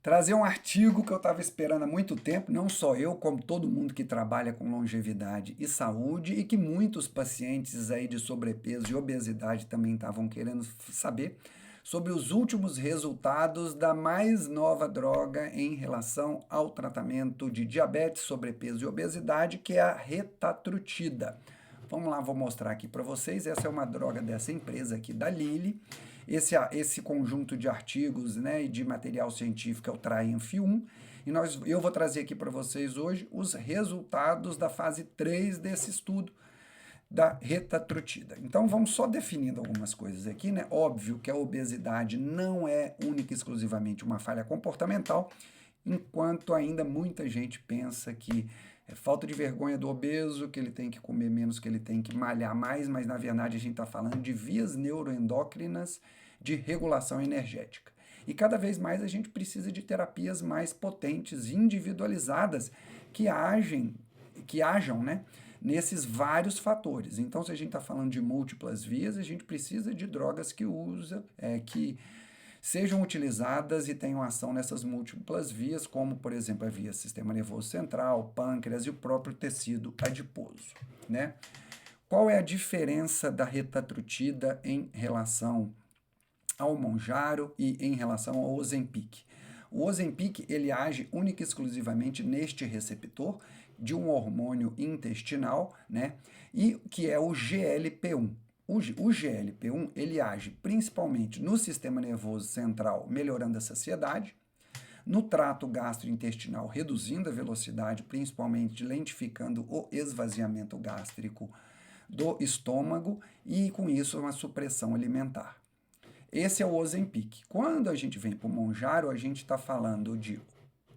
Trazer um artigo que eu estava esperando há muito tempo, não só eu, como todo mundo que trabalha com longevidade e saúde, e que muitos pacientes aí de sobrepeso e obesidade também estavam querendo saber sobre os últimos resultados da mais nova droga em relação ao tratamento de diabetes, sobrepeso e obesidade, que é a retatrutida. Vamos lá, vou mostrar aqui para vocês. Essa é uma droga dessa empresa aqui da Lilly. Esse conjunto de artigos, né, e de material científico é o Triumph 1. E eu vou trazer aqui para vocês hoje os resultados da fase 3 desse estudo da retatrutida. Então vamos só definindo algumas coisas aqui, né? Óbvio que a obesidade não é única e exclusivamente uma falha comportamental, enquanto ainda muita gente pensa que é falta de vergonha do obeso, que ele tem que comer menos, que ele tem que malhar mais, mas na verdade a gente está falando de vias neuroendócrinas de regulação energética. E cada vez mais a gente precisa de terapias mais potentes, individualizadas, que ajam, né, nesses vários fatores. Então, se a gente está falando de múltiplas vias, a gente precisa de drogas que sejam utilizadas e tenham ação nessas múltiplas vias, como, por exemplo, a via sistema nervoso central, pâncreas e o próprio tecido adiposo, né? Qual é a diferença da retatrutida em relação ao Mounjaro e em relação ao Ozempic? O Ozempic, ele age única e exclusivamente neste receptor de um hormônio intestinal, né? E que é o GLP-1. O GLP-1 ele age principalmente no sistema nervoso central, melhorando a saciedade, no trato gastrointestinal, reduzindo a velocidade, principalmente lentificando o esvaziamento gástrico do estômago e, com isso, uma supressão alimentar. Esse é o Ozempic. Quando a gente vem para o Mounjaro, a gente está falando de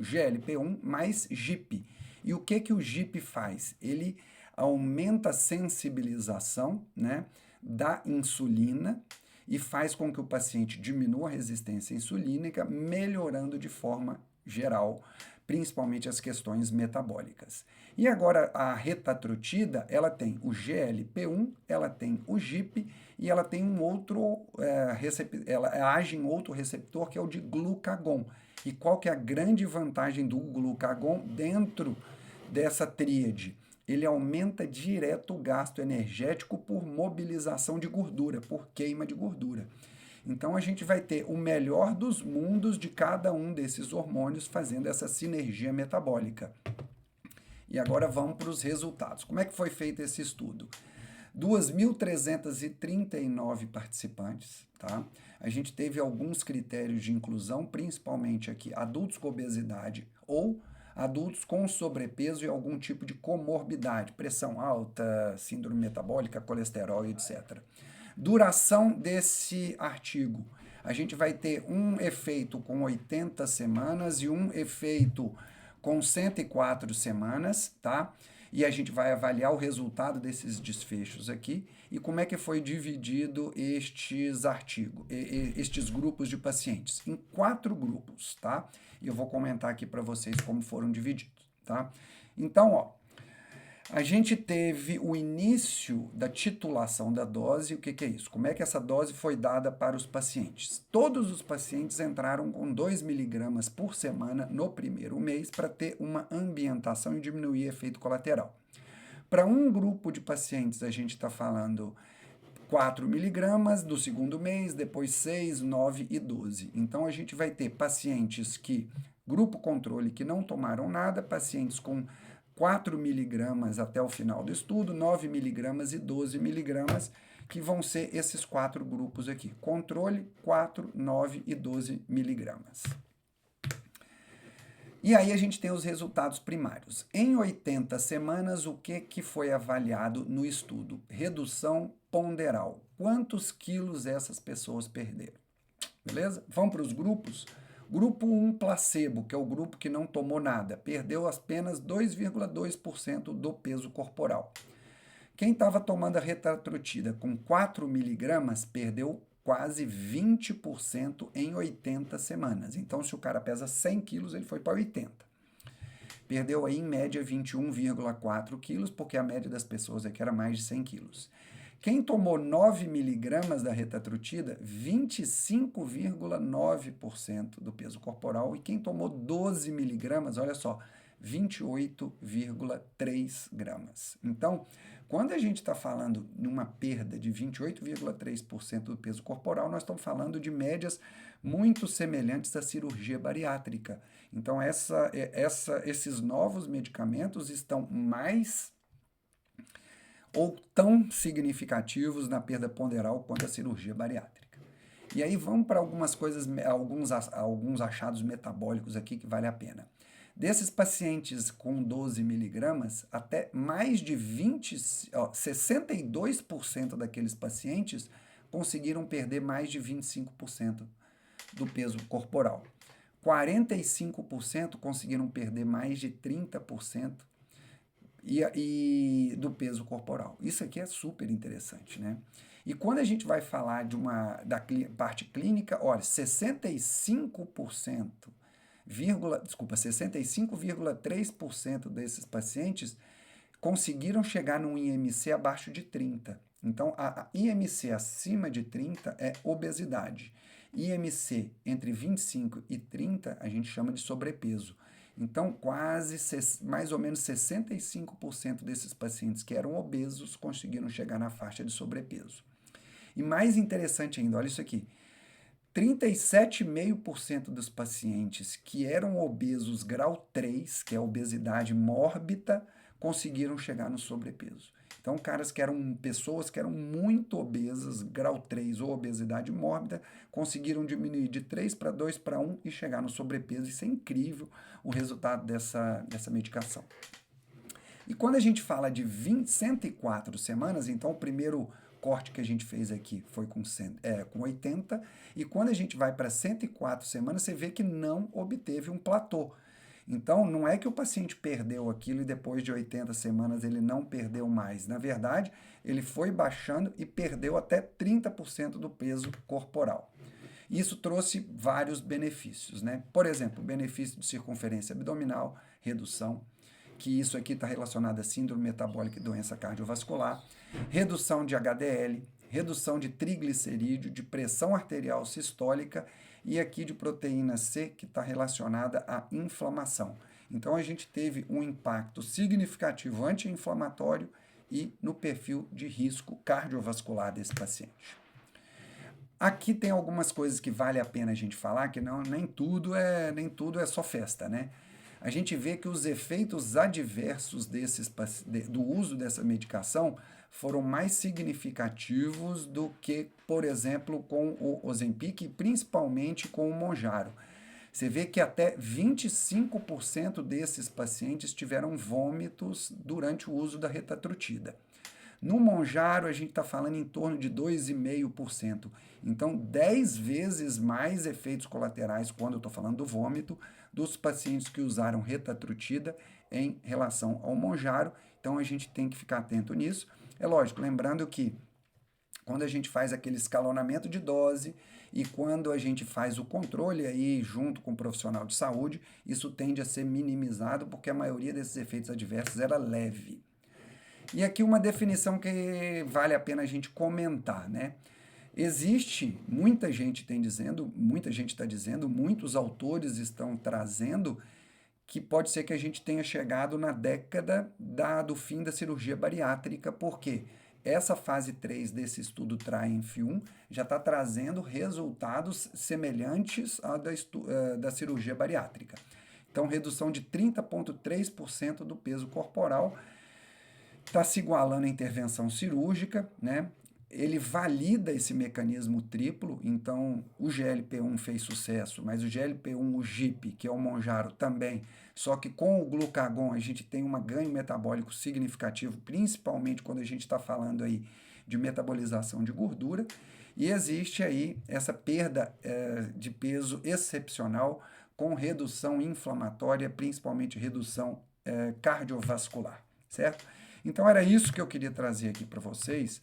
GLP-1 mais GIP. E o que o GIP faz? Ele aumenta a sensibilização, né, da insulina e faz com que o paciente diminua a resistência insulínica, melhorando de forma geral, principalmente as questões metabólicas. E agora a retatrutida, ela tem o GLP-1, ela tem o GIP e ela tem um outro ela age em outro receptor que é o de glucagon. E qual que é a grande vantagem do glucagon dentro dessa tríade? Ele aumenta direto o gasto energético por mobilização de gordura, por queima de gordura. Então a gente vai ter o melhor dos mundos de cada um desses hormônios fazendo essa sinergia metabólica. E agora vamos para os resultados. Como é que foi feito esse estudo? 2.339 participantes, tá? A gente teve alguns critérios de inclusão, principalmente aqui adultos com obesidade ou adultos com sobrepeso e algum tipo de comorbidade, pressão alta, síndrome metabólica, colesterol, etc. Duração desse artigo. A gente vai ter um efeito com 80 semanas e um efeito com 104 semanas, tá? E a gente vai avaliar o resultado desses desfechos aqui e como é que foi dividido estes grupos de pacientes. Em 4 grupos, tá? E eu vou comentar aqui para vocês como foram divididos, tá? Então, ó, a gente teve o início da titulação da dose. O que é isso? Como é que essa dose foi dada para os pacientes? Todos os pacientes entraram com 2 miligramas por semana no primeiro mês para ter uma ambientação e diminuir efeito colateral. Para um grupo de pacientes, a gente está falando 4 miligramas do segundo mês, depois 6, 9 e 12. Então, a gente vai ter pacientes grupo controle que não tomaram nada, pacientes com 4 miligramas até o final do estudo, 9 miligramas e 12 miligramas, que vão ser esses 4 grupos aqui. Controle, 4, 9 e 12 miligramas. E aí a gente tem os resultados primários. Em 80 semanas, o que foi avaliado no estudo? Redução ponderal. Quantos quilos essas pessoas perderam? Beleza? Vamos para os grupos? Grupo 1, placebo, que é o grupo que não tomou nada, perdeu apenas 2,2% do peso corporal. Quem estava tomando a retatrutida com 4 miligramas perdeu quase 20% em 80 semanas. Então, se o cara pesa 100 quilos, ele foi para 80. Perdeu aí, em média, 21,4 quilos, porque a média das pessoas aqui era mais de 100 quilos. Quem tomou 9 miligramas da retatrutida, 25,9% do peso corporal. E quem tomou 12 miligramas, olha só, 28,3 gramas. Então, quando a gente está falando numa perda de 28,3% do peso corporal, nós estamos falando de médias muito semelhantes à cirurgia bariátrica. Então, esses novos medicamentos estão mais ou tão significativos na perda ponderal quanto a cirurgia bariátrica. E aí vamos para algumas coisas, alguns achados metabólicos aqui que vale a pena. Desses pacientes com 12 miligramas, até mais de 62% daqueles pacientes conseguiram perder mais de 25% do peso corporal. 45% conseguiram perder mais de 30% do peso corporal. Isso aqui é super interessante, né? E quando a gente vai falar da parte clínica, olha, 65,3% desses pacientes conseguiram chegar num IMC abaixo de 30. Então, a IMC acima de 30 é obesidade. IMC entre 25 e 30 a gente chama de sobrepeso. Então, mais ou menos 65% desses pacientes que eram obesos conseguiram chegar na faixa de sobrepeso. E mais interessante ainda, olha isso aqui, 37,5% dos pacientes que eram obesos grau 3, que é a obesidade mórbida, conseguiram chegar no sobrepeso. Então, pessoas que eram muito obesas, grau 3 ou obesidade mórbida, conseguiram diminuir de 3 para 2 para 1 e chegar no sobrepeso. Isso é incrível, o resultado dessa medicação. E quando a gente fala de 104 semanas, então o primeiro corte que a gente fez aqui foi com 80, e quando a gente vai para 104 semanas, você vê que não obteve um platô. Então, não é que o paciente perdeu aquilo e depois de 80 semanas ele não perdeu mais. Na verdade, ele foi baixando e perdeu até 30% do peso corporal. Isso trouxe vários benefícios, né? Por exemplo, benefício de circunferência abdominal, redução, que isso aqui está relacionado a síndrome metabólica e doença cardiovascular, redução de HDL, redução de triglicerídeo, de pressão arterial sistólica e aqui de proteína C, que está relacionada à inflamação. Então, a gente teve um impacto significativo anti-inflamatório e no perfil de risco cardiovascular desse paciente. Aqui tem algumas coisas que vale a pena a gente falar, que nem tudo é só festa, né? A gente vê que os efeitos adversos do uso dessa medicação foram mais significativos do que, por exemplo, com o Ozempic, principalmente com o Mounjaro. Você vê que até 25% desses pacientes tiveram vômitos durante o uso da retatrutida. No Mounjaro, a gente está falando em torno de 2,5%. Então, 10 vezes mais efeitos colaterais, quando eu estou falando do vômito, dos pacientes que usaram retatrutida em relação ao Mounjaro. Então, a gente tem que ficar atento nisso. É lógico, lembrando que quando a gente faz aquele escalonamento de dose e quando a gente faz o controle aí junto com o profissional de saúde, isso tende a ser minimizado porque a maioria desses efeitos adversos era leve. E aqui uma definição que vale a pena a gente comentar, né? Existe, muita gente está dizendo, muitos autores estão trazendo que pode ser que a gente tenha chegado na década do fim da cirurgia bariátrica, porque essa fase 3 desse estudo TRIUMPH-1 já está trazendo resultados semelhantes à da cirurgia bariátrica. Então, redução de 30,3% do peso corporal, está se igualando à intervenção cirúrgica, né? Ele valida esse mecanismo triplo, então o GLP-1 fez sucesso, mas o GLP-1, o GIP, que é o Mounjaro também, só que com o glucagon a gente tem um ganho metabólico significativo, principalmente quando a gente está falando aí de metabolização de gordura, e existe aí essa perda de peso excepcional com redução inflamatória, principalmente redução cardiovascular, certo? Então era isso que eu queria trazer aqui para vocês.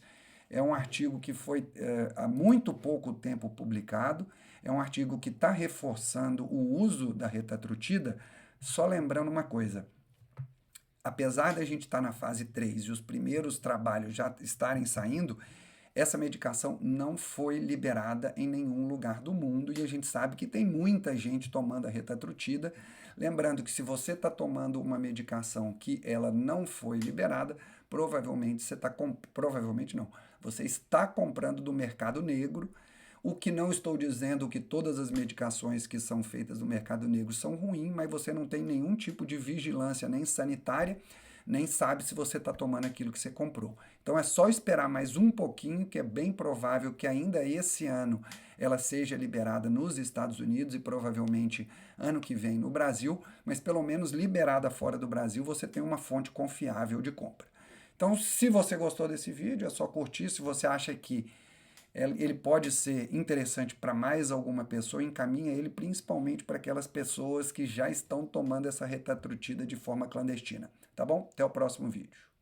É um artigo que foi há muito pouco tempo publicado, é um artigo que está reforçando o uso da retatrutida, só lembrando uma coisa, apesar da gente estar na fase 3 e os primeiros trabalhos já estarem saindo, essa medicação não foi liberada em nenhum lugar do mundo e a gente sabe que tem muita gente tomando a retatrutida. Lembrando que se você está tomando uma medicação que ela não foi liberada, provavelmente provavelmente não, você está comprando do mercado negro. O que não estou dizendo que todas as medicações que são feitas no mercado negro são ruins, mas você não tem nenhum tipo de vigilância nem sanitária, nem sabe se você está tomando aquilo que você comprou. Então é só esperar mais um pouquinho, que é bem provável que ainda esse ano ela seja liberada nos Estados Unidos e provavelmente ano que vem no Brasil, mas pelo menos liberada fora do Brasil você tem uma fonte confiável de compra. Então, se você gostou desse vídeo, é só curtir. Se você acha que ele pode ser interessante para mais alguma pessoa, encaminha ele principalmente para aquelas pessoas que já estão tomando essa retatrutida de forma clandestina. Tá bom? Até o próximo vídeo.